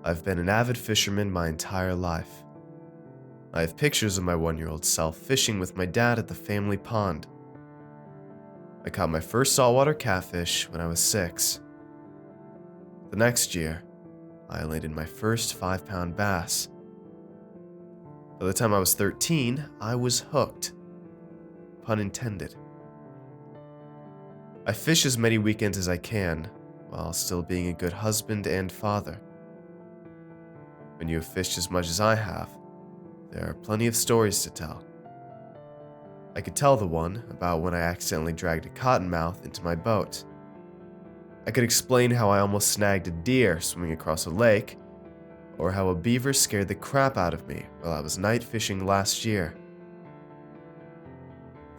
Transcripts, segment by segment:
I've been an avid fisherman my entire life. I have pictures of my 1-year-old self fishing with my dad at the family pond. I caught my first saltwater catfish when I was 6. The next year, I landed my first 5-pound bass. By the time I was 13, I was hooked. Pun intended. I fish as many weekends as I can, while still being a good husband and father. When you have fished as much as I have, there are plenty of stories to tell. I could tell the one about when I accidentally dragged a cottonmouth into my boat. I could explain how I almost snagged a deer swimming across a lake, or how a beaver scared the crap out of me while I was night fishing last year.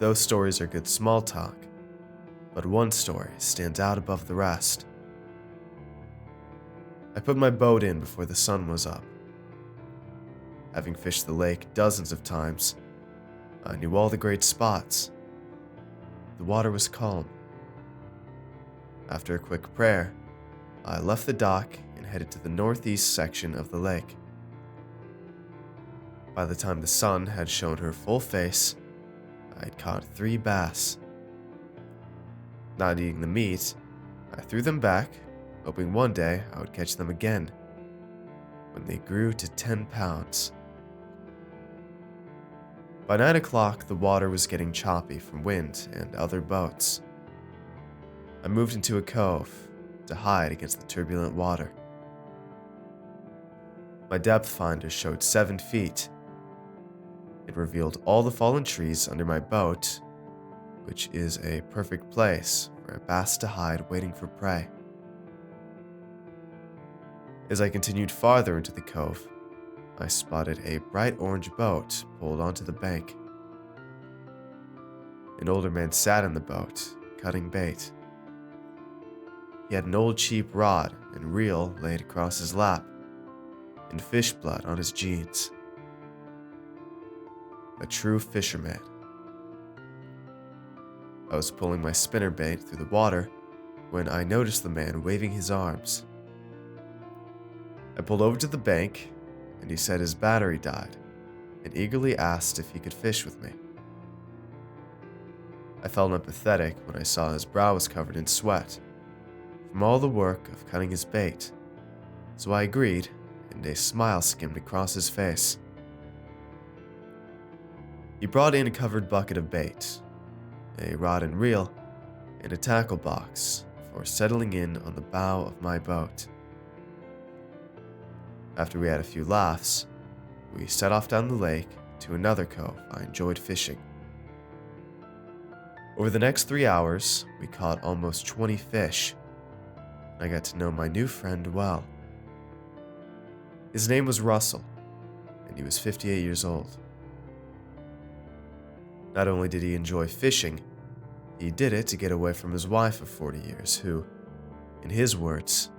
Those stories are good small talk, but one story stands out above the rest. I put my boat in before the sun was up. Having fished the lake dozens of times, I knew all the great spots. The water was calm. After a quick prayer, I left the dock and headed to the northeast section of the lake. By the time the sun had shown her full face, I had caught 3 bass. Not eating the meat, I threw them back, hoping one day I would catch them again, when they grew to 10 pounds. By 9 o'clock, the water was getting choppy from wind and other boats. I moved into a cove to hide against the turbulent water. My depth finder showed 7 feet. It revealed all the fallen trees under my boat, which is a perfect place for a bass to hide waiting for prey. As I continued farther into the cove, I spotted a bright orange boat pulled onto the bank. An older man sat in the boat, cutting bait. He had an old cheap rod and reel laid across his lap, and fish blood on his jeans. A true fisherman. I was pulling my spinnerbait through the water when I noticed the man waving his arms. I pulled over to the bank, and he said his battery died, and eagerly asked if he could fish with me. I felt empathetic when I saw his brow was covered in sweat from all the work of cutting his bait, so I agreed, and a smile skimmed across his face. He brought in a covered bucket of bait, a rod and reel, and a tackle box for settling in on the bow of my boat. After we had a few laughs, we set off down the lake to another cove I enjoyed fishing. Over the next 3 hours, we caught almost 20 fish. I got to know my new friend well. His name was Russell, and he was 58 years old. Not only did he enjoy fishing, he did it to get away from his wife of 40 years, who, in his words,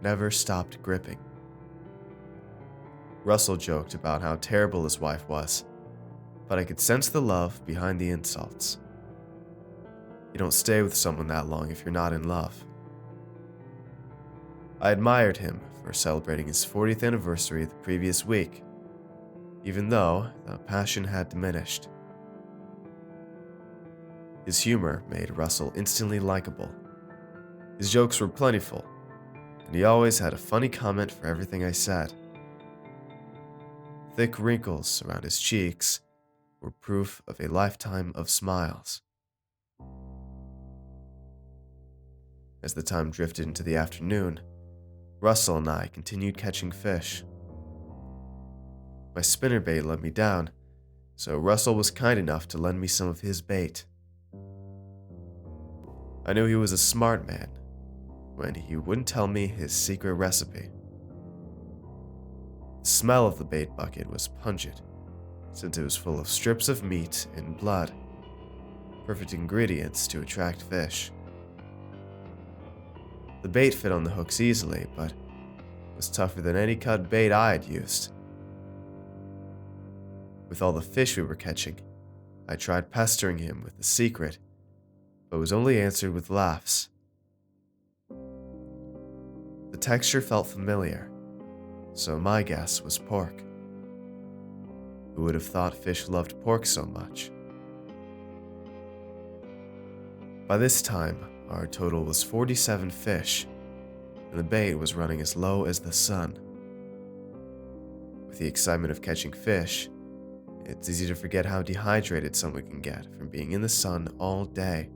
never stopped gripping. Russell joked about how terrible his wife was, but I could sense the love behind the insults. You don't stay with someone that long if you're not in love. I admired him for celebrating his 40th anniversary the previous week, even though the passion had diminished. His humor made Russell instantly likable. His jokes were plentiful, and he always had a funny comment for everything I said. Thick wrinkles around his cheeks were proof of a lifetime of smiles. As the time drifted into the afternoon, Russell and I continued catching fish. My spinnerbait let me down, so Russell was kind enough to lend me some of his bait. I knew he was a smart man when he wouldn't tell me his secret recipe. The smell of the bait bucket was pungent, since it was full of strips of meat and blood, perfect ingredients to attract fish. The bait fit on the hooks easily, but was tougher than any cut bait I had used. With all the fish we were catching, I tried pestering him with the secret, but was only answered with laughs. The texture felt familiar, so my guess was pork. Who would have thought fish loved pork so much? By this time, our total was 47 fish, and the bait was running as low as the sun. With the excitement of catching fish, it's easy to forget how dehydrated someone can get from being in the sun all day,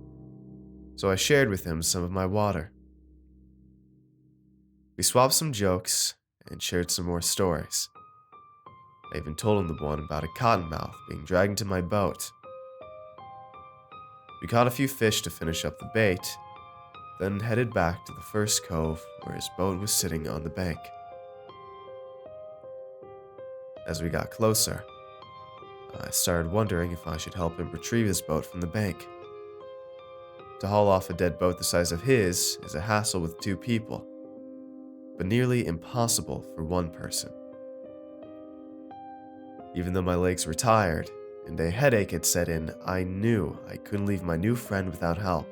so I shared with him some of my water. We swapped some jokes and shared some more stories. I even told him the one about a cottonmouth being dragged into my boat. We caught a few fish to finish up the bait, then headed back to the first cove where his boat was sitting on the bank. As we got closer, I started wondering if I should help him retrieve his boat from the bank. To haul off a dead boat the size of his is a hassle with 2 people, but nearly impossible for 1 person. Even though my legs were tired and a headache had set in, I knew I couldn't leave my new friend without help.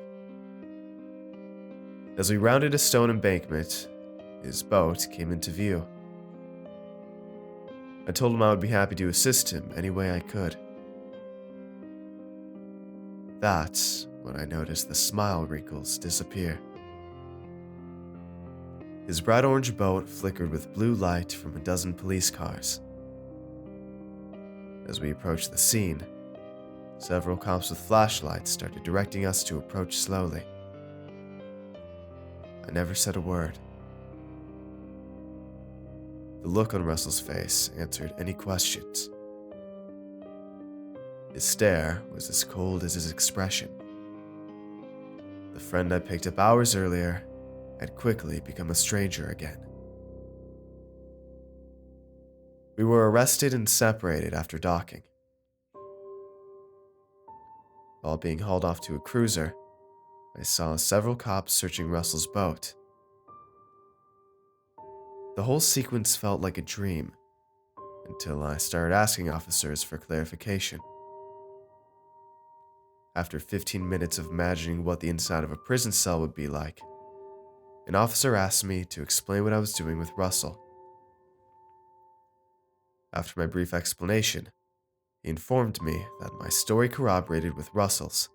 As we rounded a stone embankment, his boat came into view. I told him I would be happy to assist him any way I could. That's when I noticed the smile wrinkles disappear. His bright orange boat flickered with blue light from a dozen police cars. As we approached the scene, several cops with flashlights started directing us to approach slowly. I never said a word. The look on Russell's face answered any questions. His stare was as cold as his expression. The friend I picked up hours earlier had quickly become a stranger again. We were arrested and separated after docking. While being hauled off to a cruiser, I saw several cops searching Russell's boat. The whole sequence felt like a dream, until I started asking officers for clarification. After 15 minutes of imagining what the inside of a prison cell would be like, an officer asked me to explain what I was doing with Russell. After my brief explanation, he informed me that my story corroborated with Russell's,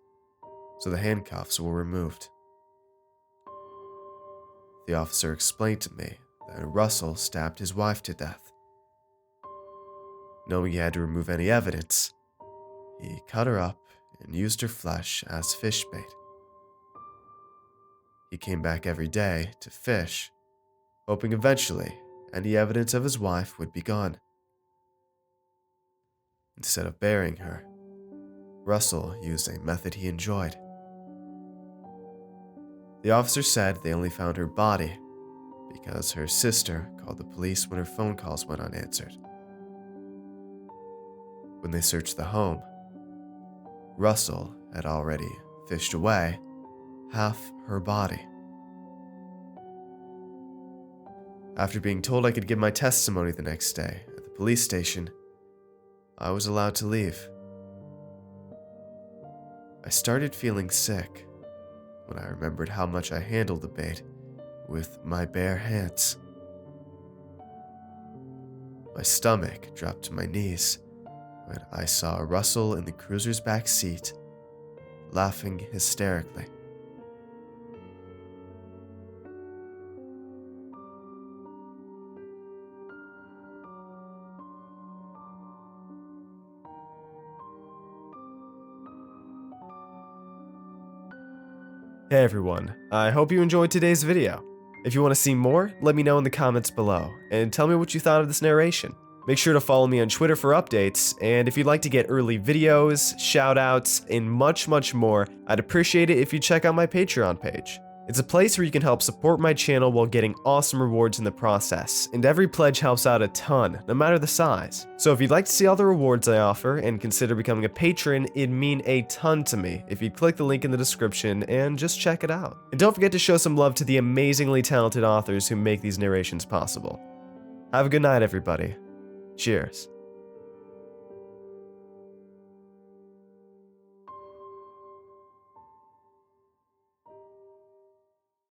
so the handcuffs were removed. The officer explained to me that Russell stabbed his wife to death. Knowing he had to remove any evidence, he cut her up and used her flesh as fish bait. He came back every day to fish, hoping eventually any evidence of his wife would be gone. Instead of burying her, Russell used a method he enjoyed. The officer said they only found her body because her sister called the police when her phone calls went unanswered. When they searched the home, Russell had already fished away half her body. After being told I could give my testimony the next day at the police station, I was allowed to leave. I started feeling sick when I remembered how much I handled the bait with my bare hands. My stomach dropped to my knees when I saw Russell in the cruiser's back seat, laughing hysterically. Hey everyone, I hope you enjoyed today's video. If you want to see more, let me know in the comments below, and tell me what you thought of this narration. Make sure to follow me on Twitter for updates, and if you'd like to get early videos, shoutouts, and much more, I'd appreciate it if you check out my Patreon page. It's a place where you can help support my channel while getting awesome rewards in the process, and every pledge helps out a ton, no matter the size. So if you'd like to see all the rewards I offer and consider becoming a patron, it'd mean a ton to me if you'd click the link in the description and just check it out. And don't forget to show some love to the amazingly talented authors who make these narrations possible. Have a good night, everybody. Cheers.